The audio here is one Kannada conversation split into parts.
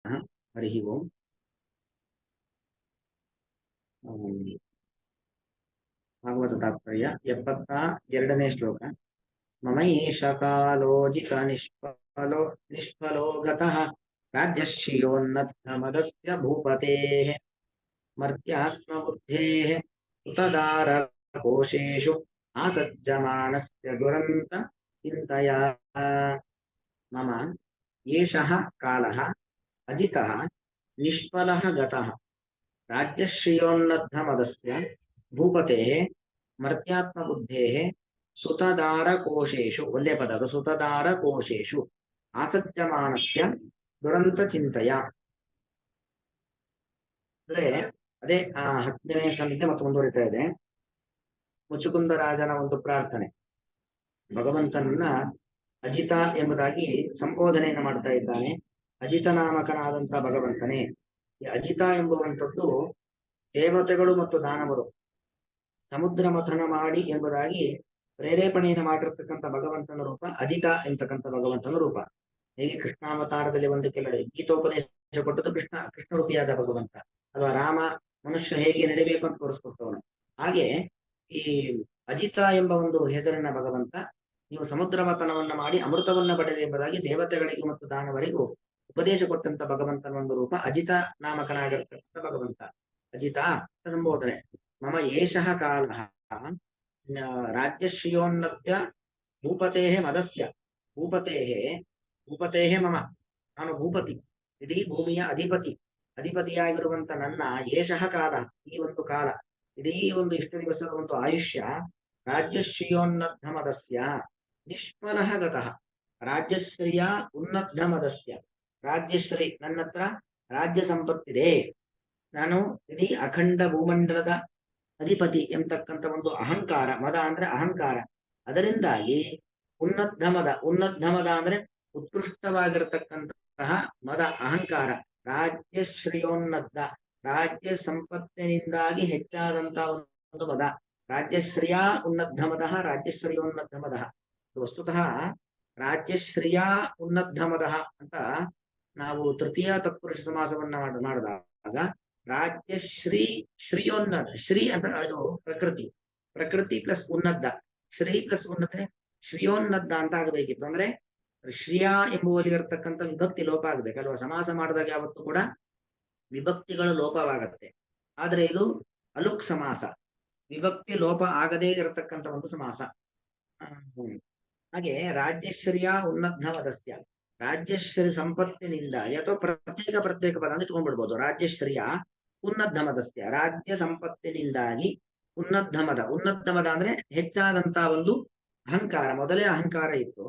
हरि ओम भागवत तात्पर्य 72ನೇ ಶ್ಲೋಕ ममैष कालोजित निष्फलो गतः राज्यश्रियोन्नतमदस्य भूपतेः मर्त्यात्मबुद्धेः उतदारकोशेषु आसज्जमानस्य दुरन्त चिन्तया मम एषः कालः अजितः निष्फलः गतः राज्यश्रियोन्नद्धमदस्य भूपतेः मर्त्यात्मबुद्धेः सुतदारकोशेषु ಒಳ್ಳೆ ಪದ ಅದು ಸುತದಾರಕೋಶೇಷು ಆಸಜ್ಜಮಾನಸ್ಯ ದುರಂತ ಚಿಂತೆಯ ಅಂದ್ರೆ ಅದೇ 10ನೇ ಸ್ಕಂದಕ್ಕೆ ಮತ್ತೆ ಮುಂದುವರಿತಾ ಇದೆ. ಮುಚುಕುಂದ ರಾಜನ ಒಂದು ಪ್ರಾರ್ಥನೆ, ಭಗವಂತನನ್ನ ಅಜಿತ ಎಂಬುದಾಗಿ ಸಂಬೋಧನೆಯನ್ನು ಮಾಡ್ತಾ ಇದ್ದಾನೆ. ಅಜಿತ ನಾಮಕನಾದಂತಹ ಭಗವಂತನೇ. ಈ ಅಜಿತ ಎಂಬುವಂಥದ್ದು ದೇವತೆಗಳು ಮತ್ತು ದಾನವರು ಸಮುದ್ರ ಮಥನ ಮಾಡಿ ಎಂಬುದಾಗಿ ಪ್ರೇರೇಪಣೆಯನ್ನು ಮಾಡಿರ್ತಕ್ಕಂಥ ಭಗವಂತನ ರೂಪ ಅಜಿತ ಎಂಬತಕ್ಕಂಥ ಭಗವಂತನ ರೂಪ. ಹೇಗೆ ಕೃಷ್ಣಾವತಾರದಲ್ಲಿ ಒಂದು ಕೆಲ ಗೀತೋಪದೇಶ ಕೊಟ್ಟದ್ದು ಕೃಷ್ಣ ರೂಪಿಯಾದ ಭಗವಂತ, ಅಥವಾ ರಾಮ ಮನುಷ್ಯ ಹೇಗೆ ನಡಿಬೇಕು ಅಂತ ತೋರಿಸ್ಕೊಟ್ಟವನು. ಹಾಗೆ ಈ ಅಜಿತ ಎಂಬ ಒಂದು ಹೆಸರಿನ ಭಗವಂತ ನೀವು ಸಮುದ್ರ ಮಥನವನ್ನ ಮಾಡಿ ಅಮೃತವನ್ನ ಪಡೆದ ಎಂಬುದಾಗಿ ದೇವತೆಗಳಿಗೆ ಮತ್ತು ದಾನವರಿಗೂ ಉಪದೇಶ ಕೊಟ್ಟಂತ ಭಗವಂತನ ಒಂದು ರೂಪ ಅಜಿತ ನಾಮಕನಾಗಿರ್ತಕ್ಕಂಥ ಭಗವಂತ. ಅಜಿತ ಸಂಬೋಧನೆ. ಮಮ ಏಷಃ ಕಾಲಃ ರಾಜ್ಯಶ್ರಿಯೋನ್ನತ್ಯ ಭೂಪತೇಃ ಮದಸ್ಯ. ಭೂಪತೇಃ ಮಮ, ನಾನು ಭೂಪತಿ, ಇಡೀ ಭೂಮಿಯ ಅಧಿಪತಿಯಾಗಿರುವಂತ ನನ್ನ ಏಷಃ ಕಾಲ, ಈ ಒಂದು ಕಾಲ, ಇಡೀ ಒಂದು ಇಷ್ಟು ದಿವಸದ ಒಂದು ಆಯುಷ್ಯ ರಾಜ್ಯಶ್ರಿಯೋನ್ನದ್ಧ ಮದಸ್ಯ ನಿಷ್ಫಲಃ ಗತಃ. ರಾಜ್ಯಶ್ರಿಯ ಉನ್ನದ್ಧ ಮದಸ್ಯ, ರಾಜ್ಯಶ್ರೀ, ನನ್ನ ಹತ್ರ ರಾಜ್ಯ ಸಂಪತ್ತಿದೆ, ನಾನು ಇಡೀ ಅಖಂಡ ಭೂಮಂಡಲದ ಅಧಿಪತಿ ಎಂಬತಕ್ಕಂಥ ಒಂದು ಅಹಂಕಾರ, ಮದ ಅಂದ್ರೆ ಅಹಂಕಾರ, ಅದರಿಂದಾಗಿ ಉನ್ನದ್ಧಮದ ಅಂದ್ರೆ ಉತ್ಕೃಷ್ಟವಾಗಿರತಕ್ಕಂತಹ ಮದ ಅಹಂಕಾರ, ರಾಜ್ಯಶ್ರೀಯೋನ್ನದ್ದ, ರಾಜ್ಯ ಸಂಪತ್ತಿನಿಂದಾಗಿ ಹೆಚ್ಚಾದಂತಹ ಒಂದು ಮದ, ರಾಜ್ಯಶ್ರಿಯ ಉನ್ನದ್ಧಮದಃ ರಾಜ್ಯಶ್ರೀಯೋನ್ನದ್ಧಮದಃ. ವಸ್ತುತಃ ರಾಜ್ಯಶ್ರಿಯ ಉನ್ನದ್ಧಮದಃ ಅಂತ ನಾವು ತೃತೀಯ ತತ್ಪುರುಷ ಸಮಾಸವನ್ನ ಮಾಡಿದಾಗ ರಾಜ್ಯಶ್ರೀ ಶ್ರೀಯೋನ್ನದ, ಶ್ರೀ ಅಂದ್ರೆ ಅದು ಪ್ರಕೃತಿ ಪ್ಲಸ್ ಉನ್ನದ್ದ, ಶ್ರೀ ಪ್ಲಸ್ ಉನ್ನತ ಶ್ರೀಯೋನ್ನದ್ದ ಅಂತ ಆಗಬೇಕಿತ್ತು. ಅಂದ್ರೆ ಶ್ರಿಯ ಎಂಬುವಲ್ಲಿರತಕ್ಕಂಥ ವಿಭಕ್ತಿ ಲೋಪ ಆಗ್ಬೇಕಲ್ವಾ. ಸಮಾಸ ಮಾಡಿದಾಗ ಯಾವತ್ತೂ ಕೂಡ ವಿಭಕ್ತಿಗಳು ಲೋಪವಾಗತ್ತೆ. ಆದ್ರೆ ಇದು ಅಲುಕ್ ಸಮಾಸ, ವಿಭಕ್ತಿ ಲೋಪ ಆಗದೇ ಇರತಕ್ಕಂಥ ಒಂದು ಸಮಾಸ. ಹಾಗೆ ರಾಜ್ಯಶ್ರಿಯ ಉನ್ನದ್ಧಮದಸ್ಯ, ರಾಜ್ಯಶ್ರೀ ಸಂಪತ್ತಿನಿಂದಾಗಿ, ಅಥವಾ ಪ್ರತ್ಯೇಕ ಪದ ಅಂತ ಇಟ್ಕೊಂಡ್ಬಿಡ್ಬೋದು. ರಾಜ್ಯಶ್ರಿಯ ಉನ್ನದ್ಧಮದಸ್ಯ, ರಾಜ್ಯ ಸಂಪತ್ತಿನಿಂದಾಗಿ ಉನ್ನದ್ಧಮದ ಅಂದ್ರೆ ಹೆಚ್ಚಾದಂತ ಒಂದು ಅಹಂಕಾರ. ಮೊದಲೇ ಅಹಂಕಾರ ಇತ್ತು,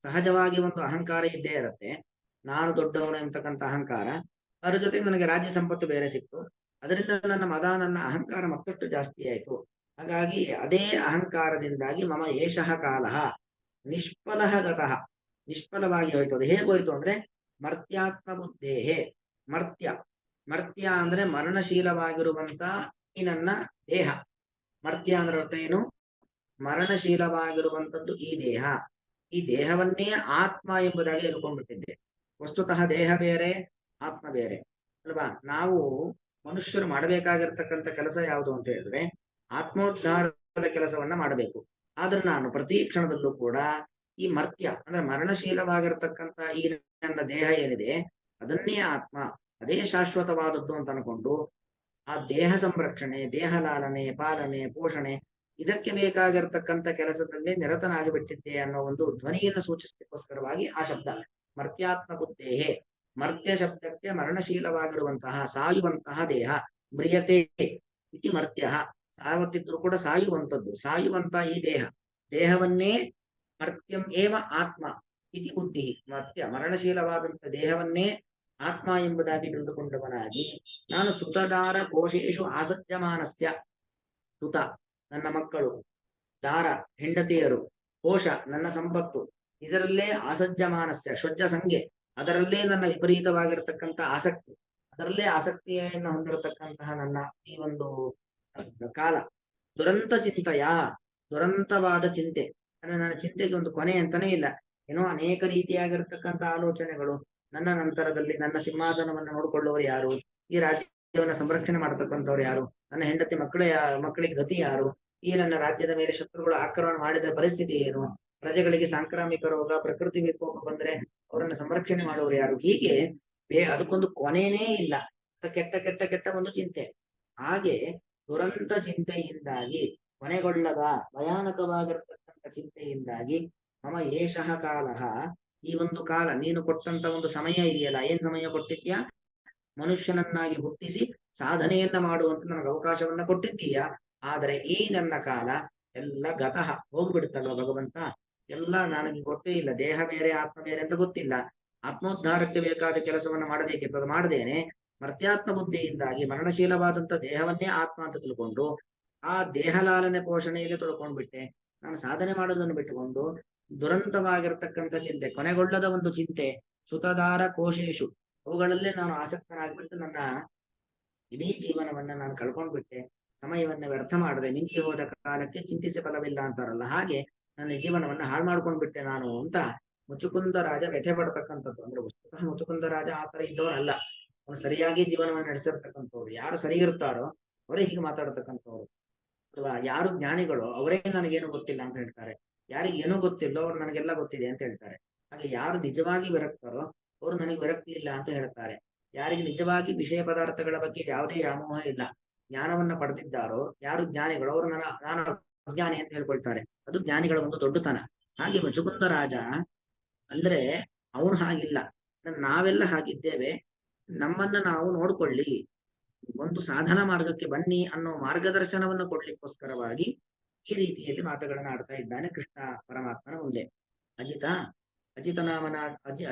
ಸಹಜವಾಗಿ ಒಂದು ಅಹಂಕಾರ ಇದ್ದೇ ಇರುತ್ತೆ, ನಾನು ದೊಡ್ಡವನು ಎಂಬತಕ್ಕಂಥ ಅಹಂಕಾರ. ಅದರ ಜೊತೆಗೆ ನನಗೆ ರಾಜ್ಯ ಸಂಪತ್ತು ಬೇರೆ ಸಿಕ್ತು, ಅದರಿಂದ ನನ್ನ ಅಹಂಕಾರ ಮತ್ತಷ್ಟು ಜಾಸ್ತಿ ಆಯಿತು. ಹಾಗಾಗಿ ಅದೇ ಅಹಂಕಾರದಿಂದಾಗಿ ಮಮ ಏಷಃ ಕಾಲಃ ನಿಷ್ಫಲಃ ಗತಃ, ನಿಷ್ಫಲವಾಗಿ ಹೋಯ್ತು. ಅದು ಹೇಗೋಯ್ತು ಅಂದ್ರೆ ಮರ್ತ್ಯಾತ್ಮ ಬುದ್ಧೇಹೇ, ಮರ್ತ್ಯ ಅಂದ್ರೆ ಮರಣಶೀಲವಾಗಿರುವಂತ ಈ ನನ್ನ ದೇಹ. ಮರ್ತ್ಯ ಅಂದ್ರೆ ಅರ್ಥ ಏನು? ಮರಣಶೀಲವಾಗಿರುವಂತದ್ದು ಈ ದೇಹ. ಈ ದೇಹವನ್ನೇ ಆತ್ಮ ಎಂಬುದಾಗಿ ಹೇಳ್ಕೊಂಡ್ಬಿಟ್ಟಿದ್ದೆ. ವಸ್ತುತಃ ದೇಹ ಬೇರೆ, ಆತ್ಮ ಬೇರೆ ಅಲ್ವಾ. ನಾವು ಮನುಷ್ಯರು ಮಾಡಬೇಕಾಗಿರ್ತಕ್ಕಂಥ ಕೆಲಸ ಯಾವುದು ಅಂತ ಹೇಳಿದ್ರೆ ಆತ್ಮೋದ್ಧಾರದ ಕೆಲಸವನ್ನ ಮಾಡಬೇಕು. ಆದ್ರೆ ನಾನು ಪ್ರತಿ ಕ್ಷಣದಲ್ಲೂ ಕೂಡ ಈ ಮರ್ತ್ಯ ಅಂದ್ರೆ ಮರಣಶೀಲವಾಗಿರ್ತಕ್ಕಂಥ ಈ ನನ್ನ ದೇಹ ಏನಿದೆ ಅದನ್ನೇ ಆತ್ಮ, ಅದೇ ಶಾಶ್ವತವಾದದ್ದು ಅಂತ ಅನ್ಕೊಂಡು ಆ ದೇಹ ಸಂರಕ್ಷಣೆ, ದೇಹ ಲಾಲನೆ, ಪಾಲನೆ, ಪೋಷಣೆ, ಇದಕ್ಕೆ ಬೇಕಾಗಿರ್ತಕ್ಕಂಥ ಕೆಲಸದಲ್ಲಿ ನಿರತನಾಗಿಬಿಟ್ಟಿದ್ದೆ ಅನ್ನೋ ಒಂದು ಧ್ವನಿಯನ್ನು ಸೂಚಿಸಲಿಕ್ಕೋಸ್ಕರವಾಗಿ ಆ ಶಬ್ದ ಮರ್ತ್ಯಾತ್ಮ ಬುದ್ಧೇಹೇ. ಮರ್ತ್ಯ ಶಬ್ದಕ್ಕೆ ಮರಣಶೀಲವಾಗಿರುವಂತಹ ಸಾಯುವಂತಹ ದೇಹ, ಮ್ರಿಯತೆ ಇತಿ ಮರ್ತ್ಯ, ಸಾವತ್ತಿದ್ರು ಕೂಡ ಸಾಯುವಂಥದ್ದು, ಸಾಯುವಂತ ಈ ದೇಹವನ್ನೇ ಮರ್ತ್ಯಂ ಏವ ಆತ್ಮ ಇತಿ ಬುದ್ಧಿ. ಮರ್ತ್ಯ ಮರಣಶೀಲವಾದಂಥ ದೇಹವನ್ನೇ ಆತ್ಮ ಎಂಬುದಾಗಿ ತಿಳಿದುಕೊಂಡವನಾಗಿ ನಾನು ಸುತದಾರ ಕೋಶೇಶು ಆಸಜ್ಜಮಾನಸ್ಯ, ಸುತ ನನ್ನ ಮಕ್ಕಳು, ದಾರ ಹೆಂಡತಿಯರು, ಕೋಶ ನನ್ನ ಸಂಪತ್ತು, ಇದರಲ್ಲೇ ಆಸಜ್ಜಮಾನಸ್ಯ ಷಡ್ಜ ಸಂಖ್ಯೆ, ಅದರಲ್ಲೇ ನನ್ನ ವಿಪರೀತವಾಗಿರತಕ್ಕಂಥ ಆಸಕ್ತಿ, ಅದರಲ್ಲೇ ಆಸಕ್ತಿಯನ್ನು ಹೊಂದಿರತಕ್ಕಂತಹ ನನ್ನ ಈ ಒಂದು ಕಾಲ, ದುರಂತ ಚಿಂತೆಯ, ದುರಂತವಾದ ಚಿಂತೆ. ಅಂದ್ರೆ ನನ್ನ ಚಿಂತೆಗೆ ಒಂದು ಕೊನೆ ಅಂತಾನೆ ಇಲ್ಲ. ಏನೋ ಅನೇಕ ರೀತಿಯಾಗಿರ್ತಕ್ಕಂಥ ಆಲೋಚನೆಗಳು, ನನ್ನ ನಂತರದಲ್ಲಿ ನನ್ನ ಸಿಂಹಾಸನವನ್ನು ನೋಡಿಕೊಳ್ಳುವವರು ಯಾರು, ಈ ರಾಜ್ಯವನ್ನ ಸಂರಕ್ಷಣೆ ಮಾಡತಕ್ಕಂಥವ್ರು ಯಾರು, ನನ್ನ ಹೆಂಡತಿ ಮಕ್ಕಳಿಗೆ ಗತಿ ಯಾರು, ಈ ನನ್ನ ರಾಜ್ಯದ ಮೇಲೆ ಶತ್ರುಗಳು ಆಕ್ರಮಣ ಮಾಡಿದ ಪರಿಸ್ಥಿತಿ ಏನು, ಪ್ರಜೆಗಳಿಗೆ ಸಾಂಕ್ರಾಮಿಕ ರೋಗ ಪ್ರಕೃತಿ ವಿಕೋಪ ಬಂದ್ರೆ ಅವರನ್ನ ಸಂರಕ್ಷಣೆ ಮಾಡುವವರು ಯಾರು, ಹೀಗೆ ಅದಕ್ಕೊಂದು ಕೊನೆನೇ ಇಲ್ಲ. ಕೆಟ್ಟ ಕೆಟ್ಟ ಕೆಟ್ಟ ಒಂದು ಚಿಂತೆ. ಹಾಗೆ ದುರಂತ ಚಿಂತೆಯಿಂದಾಗಿ ಕೊನೆಗೊಳ್ಳದ ಭಯಾನಕವಾಗಿರತಕ್ಕಂಥ ಚಿಂತೆಯಿಂದಾಗಿ ಮಮ ಏಷಃ ಕಾಲಃ, ಈ ಒಂದು ಕಾಲ ನೀನು ಕೊಟ್ಟಂತ ಒಂದು ಸಮಯ ಇದೆಯಲ್ಲ, ಏನ್ ಸಮಯ ಕೊಟ್ಟಿದ್ಯಾ, ಮನುಷ್ಯನನ್ನಾಗಿ ಹುಟ್ಟಿಸಿ ಸಾಧನೆಯನ್ನ ಮಾಡುವಂತ ನನಗೆ ಅವಕಾಶವನ್ನ ಕೊಟ್ಟಿದ್ದೀಯಾ. ಆದರೆ ಈ ನನ್ನ ಕಾಲ ಎಲ್ಲ ಗತಃ ಹೋಗ್ಬಿಡುತ್ತಲ್ವ ಭಗವಂತ, ಎಲ್ಲ ನನಗೆ ಗೊತ್ತೇ ಇಲ್ಲ. ದೇಹ ಬೇರೆ ಆತ್ಮ ಬೇರೆ ಅಂತ ಗೊತ್ತಿಲ್ಲ. ಆತ್ಮೋದ್ಧಾರಕ್ಕೆ ಬೇಕಾದ ಕೆಲಸವನ್ನ ಮಾಡಬೇಕಿತ್ತು, ಅದು ಮಾಡದೇನೆ ಮರ್ತ್ಯಾತ್ಮ ಬುದ್ಧಿಯಿಂದಾಗಿ ಮರಣಶೀಲವಾದಂತ ದೇಹವನ್ನೇ ಆತ್ಮ ಅಂತ ತಿಳ್ಕೊಂಡು ಆ ದೇಹಲಾಲನೆ ಪೋಷಣೆಯಲ್ಲಿ ತೊಳ್ಕೊಂಡ್ಬಿಟ್ಟೆ. ನಾನು ಸಾಧನೆ ಮಾಡೋದನ್ನು ಬಿಟ್ಟುಕೊಂಡು ದುರಂತವಾಗಿರ್ತಕ್ಕಂಥ ಚಿಂತೆ, ಕೊನೆಗೊಳ್ಳದ ಒಂದು ಚಿಂತೆ, ಸುತದಾರ ಕೋಶೇಶು, ಅವುಗಳಲ್ಲೇ ನಾನು ಆಸಕ್ತನಾಗ್ಬಿಟ್ಟು ನನ್ನ ಇಡೀ ಜೀವನವನ್ನ ನಾನು ಕಳ್ಕೊಂಡ್ಬಿಟ್ಟೆ. ಸಮಯವನ್ನ ವ್ಯರ್ಥ ಮಾಡದೆ, ಮಿಂಚಿ ಹೋದ ಕಾಲಕ್ಕೆ ಚಿಂತಿಸಿ ಫಲವಿಲ್ಲ ಅಂತಾರಲ್ಲ, ಹಾಗೆ ನನ್ನ ಜೀವನವನ್ನ ಹಾಳು ಮಾಡ್ಕೊಂಡ್ಬಿಟ್ಟೆ ನಾನು ಅಂತ ಮುಚುಕುಂದ ರಾಜ ವ್ಯಥೆ ಪಡ್ತಕ್ಕಂಥದ್ದು. ಅಂದ್ರೆ ವಸ್ತುತಃ ಮುಚುಕುಂದ ರಾಜ ಆತರ ಇದ್ದವರಲ್ಲ, ಅವನು ಸರಿಯಾಗಿ ಜೀವನವನ್ನು ನಡೆಸಿರ್ತಕ್ಕಂಥವ್ರು. ಯಾರು ಸರಿ ಇರ್ತಾರೋ ಅವರೇ ಹೀಗೆ ಮಾತಾಡ್ತಕ್ಕಂಥವ್ರು. ಅಥವಾ ಯಾರು ಜ್ಞಾನಿಗಳು ಅವರೇ ನನಗೇನು ಗೊತ್ತಿಲ್ಲ ಅಂತ ಹೇಳ್ತಾರೆ, ಯಾರಿಗೆ ಏನೂ ಗೊತ್ತಿಲ್ಲೋ ಅವ್ರು ನನಗೆಲ್ಲ ಗೊತ್ತಿದೆ ಅಂತ ಹೇಳ್ತಾರೆ. ಹಾಗೆ ಯಾರು ನಿಜವಾಗಿ ವಿರಕ್ತಾರೋ ಅವರು ನನಗೆ ವಿರಕ್ತಿ ಇಲ್ಲ ಅಂತ ಹೇಳ್ತಾರೆ. ಯಾರಿಗೆ ನಿಜವಾಗಿ ವಿಷಯ ಪದಾರ್ಥಗಳ ಬಗ್ಗೆ ಯಾವುದೇ ವ್ಯಾಮೋಹ ಇಲ್ಲ, ಜ್ಞಾನವನ್ನ ಪಡೆದಿದ್ದಾರೋ ಯಾರು ಜ್ಞಾನಿಗಳು ಅವರು ನಾನು ಅಜ್ಞಾನಿ ಅಂತ ಹೇಳ್ಕೊಳ್ತಾರೆ. ಅದು ಜ್ಞಾನಿಗಳ ಒಂದು ದೊಡ್ಡತನ. ಹಾಗೆ ಮುಚುಕುಂದ ರಾಜ ಅಂದ್ರೆ ಅವನು ಹಾಗಿಲ್ಲ, ನಾವೆಲ್ಲ ಹಾಗಿದ್ದೇವೆ, ನಮ್ಮನ್ನ ನಾವು ನೋಡ್ಕೊಳ್ಳಿ, ಒಂದು ಸಾಧನಾ ಮಾರ್ಗಕ್ಕೆ ಬನ್ನಿ ಅನ್ನೋ ಮಾರ್ಗದರ್ಶನವನ್ನು ಕೊಡ್ಲಿಕ್ಕೋಸ್ಕರವಾಗಿ ಈ ರೀತಿಯಲ್ಲಿ ಮಾತುಗಳನ್ನ ಆಡ್ತಾ ಇದ್ದಾನೆ ಕೃಷ್ಣ ಪರಮಾತ್ಮನ ಮುಂದೆ.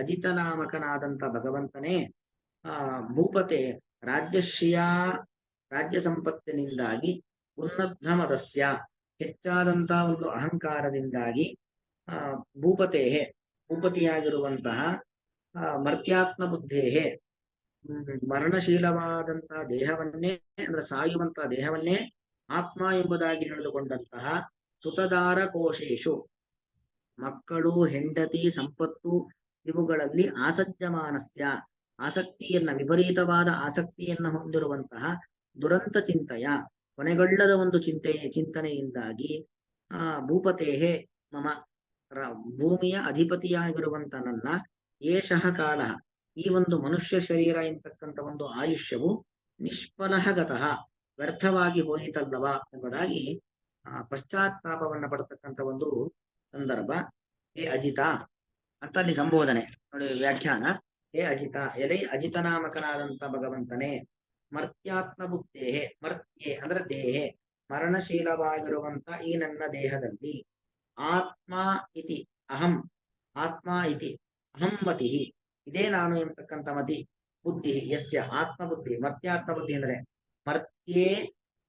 ಅಜಿತನಾಮಕನಾದಂತ ಭಗವಂತನೇ ಭೂಪತೆ ರಾಜ್ಯ ಸಂಪತ್ತಿನಿಂದಾಗಿ ಉನ್ನದ್ಧಮದಸ್ಯ, ಹೆಚ್ಚಾದಂತ ಒಂದು ಅಹಂಕಾರದಿಂದಾಗಿ ಭೂಪತಿಯಾಗಿರುವಂತಹ ಮರ್ತ್ಯಾತ್ಮ ಬುದ್ಧೇಹೆ, ಮರಣಶೀಲವಾದಂತಹ ದೇಹವನ್ನೇ ಅಂದ್ರೆ ಸಾಯುವಂತಹ ದೇಹವನ್ನೇ ಆತ್ಮ ಎಂಬುದಾಗಿ ತಿಳಿದುಕೊಂಡಂತಹ ಸುತದಾರ ಕೋಶೇಶು, ಮಕ್ಕಳು ಹೆಂಡತಿ ಸಂಪತ್ತು ಇವುಗಳಲ್ಲಿ ಆಸಜ್ಜಮಾನಸ್ಯ, ವಿಪರೀತವಾದ ಆಸಕ್ತಿಯನ್ನ ಹೊಂದಿರುವಂತಹ ದುರಂತ ಚಿಂತೆಯ, ಕೊನೆಗೊಳ್ಳದ ಒಂದು ಚಿಂತನೆಯಿಂದಾಗಿ ಭೂಪತೇಹೇ ಮಮ, ಭೂಮಿಯ ಅಧಿಪತಿಯಾಗಿರುವಂತ ನನ್ನ ಏಷಃ ಕಾಲ, ಈ ಒಂದು ಮನುಷ್ಯ ಶರೀರ ಎಂತಕ್ಕಂಥ ಒಂದು ಆಯುಷ್ಯವು ನಿಷ್ಫಲಗತಃ, ವ್ಯರ್ಥವಾಗಿ ಹೋಯಿತಲ್ಲವಾ ಎಂಬುದಾಗಿ ಪಶ್ಚಾತ್ತಾಪವನ್ನ ಪಡತಕ್ಕಂಥ ಒಂದು ಸಂದರ್ಭ. ಹೇ ಅಜಿತ ಅಂತ ಅಲ್ಲಿ ಸಂಬೋಧನೆ ನೋಡಿ, ವ್ಯಾಖ್ಯಾನ. ಹೇ ಅಜಿತ, ಎಲೈ ಅಜಿತನಾಮಕನಾದಂತ ಭಗವಂತನೇ, ಮರ್ತ್ಯಾತ್ಮ ಬುದ್ಧೇಹೆ, ಮರ್ತ್ಯೆ ಅಂದ್ರೆ ದೇಹೆ, ಮರಣಶೀಲವಾಗಿರುವಂತ ಈ ನನ್ನ ದೇಹದಲ್ಲಿ ಆತ್ಮ ಇತಿ ಅಹಂ, ಆತ್ಮ ಇತಿ ಅಹಂ ಮತಿ, ಇದೇ ನಾನು ಎಂಬತಕ್ಕಂಥ ಮತಿ, ಬುದ್ಧಿ ಯಸ್ಯ ಆತ್ಮಬುದ್ಧಿ, ಮರ್ತ್ಯಾತ್ಮ ಬುದ್ಧಿ ಅಂದ್ರೆ ಮರ್ತ್ಯೇ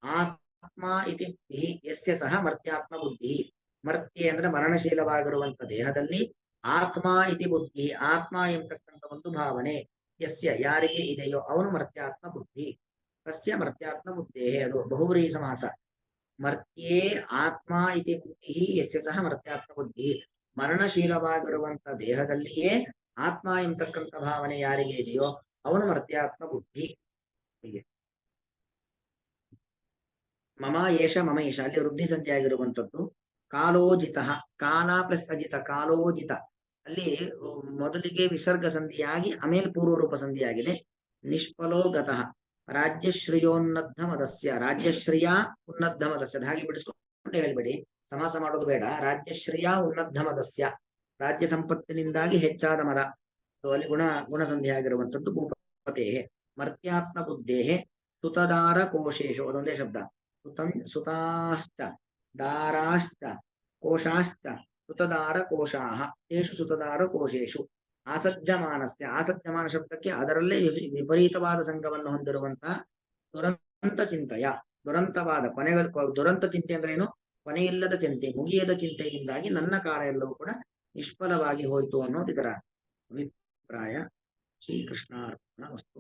ಆತ್ಮ ಇತಿ ಬುದ್ಧಿ ಯಸ್ಯ ಸಹ ಮರ್ತ್ಯಾತ್ಮ ಬುದ್ಧಿ, ಮರ್ತ್ಯೆ ಅಂದ್ರೆ ಮರಣಶೀಲವಾಗಿರುವಂತ ದೇಹದಲ್ಲಿ ಆತ್ಮ ಇತಿ ಬುದ್ಧಿ, ಆತ್ಮ ಎಂಬತಕ್ಕಂಥ ಒಂದು ಭಾವನೆ, ಯಸ್ಯ ಯಾರಿಗೆ ಇದೆಯೋ ಅವನು ಮರ್ತ್ಯಾತ್ಮ ಬುದ್ಧಿ, ತಸ್ಯ ಮರ್ತ್ಯಾತ್ಮ ಬುದ್ಧೇ, ಅದು ಬಹುವ್ರೀಹಿ ಸಮಾಸ. ಮರ್ತ್ಯೇ ಆತ್ಮ ಇತಿ ಬುದ್ಧಿ ಯಸ್ಯ ಸಹ ಮರ್ತ್ಯಾತ್ಮ ಬುದ್ಧಿ, ಮರಣಶೀಲವಾಗಿರುವಂತ ದೇಹದಲ್ಲಿಯೇ ಆತ್ಮ ಎಂಬತಕ್ಕಂಥ ಭಾವನೆ ಯಾರಿಗೆ ಇದೆಯೋ ಅವನು ಮರ್ತ್ಯಾತ್ಮ ಬುದ್ಧಿ. ಹೀಗೆ ಮಮ ಏಷ ಮಮ ಏಷ ಅಲ್ಲಿ ವೃದ್ಧಿ ಸಂಧಿ ಆಗಿರುವಂತದ್ದು. ಕಾಲೋಜಿತ, ಕಾಲ ಪ್ಲಸ್ ಅಜಿತ, ಕಾಲೋಜಿತ, ಅಲ್ಲಿ ಮೊದಲಿಗೆ ವಿಸರ್ಗ ಸಂಧಿಯಾಗಿ ಆಮೇಲೆ ಪೂರ್ವರೂಪ ಸಂಧಿಯಾಗಿದೆ. ನಿಷ್ಫಲೋ ಗತಃ ರಾಜ್ಯಶ್ರಿಯೋನ್ನದ್ಧ ಮದಸ್ಯ, ರಾಜ್ಯಶ್ರಿಯ ಉನ್ನದ್ಧ ಮದಸ್ಯ, ಹಾಗೆ ಬಿಡಿಸ್ಕೊಂಡು ಹೇಳ್ಬೇಡಿ, ಸಮಾಸ ಮಾಡೋದು ಬೇಡ. ರಾಜ್ಯಶ್ರಿಯ ಉನ್ನದ್ಧ ಮದಸ್ಯ, ರಾಜ್ಯ ಸಂಪತ್ತಿನಿಂದಾಗಿ ಹೆಚ್ಚಾದ ಮದ, ಅಲ್ಲಿ ಗುಣಸಂಧಿ ಆಗಿರುವಂತದ್ದು. ಭೂಪತೆ ಮರ್ತ್ಯಾತ್ಮ ಬುದ್ಧೇಹೆ ಸುತದಾರ ಕೋಶೇಶು, ಅದೊಂದೇ ಶಬ್ದ. ಸುತಾಶ್ಚ ದಾರಾಶ್ಚ ಕೋಶಾಶ್ಚ ಸುತದಾರ ಕೋಶಾಹ, ತೇಷು ಸುತದಾರ ಕೋಶೇಶು ಆಸಜ್ಜಮಾನಸ್ಯ, ಆಸಜ್ಜಮಾನ ಶಬ್ದಕ್ಕೆ ಅದರಲ್ಲೇ ವಿಪರೀತವಾದ ಸಂಘವನ್ನು ಹೊಂದಿರುವಂತಹ ದುರಂತ ಚಿಂತೆಯ, ದುರಂತವಾದ ದುರಂತ ಚಿಂತೆ ಅಂದ್ರೆ ಏನು, ಕೊನೆಯಿಲ್ಲದ ಚಿಂತೆ, ಮುಗಿಯದ ಚಿಂತೆಯಿಂದಾಗಿ ನನ್ನ ಕಾಲ ಎಲ್ಲವೂ ಕೂಡ ನಿಷ್ಫಲವಾಗಿ ಹೋಯಿತು ಅನ್ನೋದು ಇದರ ಅಭಿಪ್ರಾಯ. ಶ್ರೀಕೃಷ್ಣಾರ್ಪಣ ವಸ್ತು.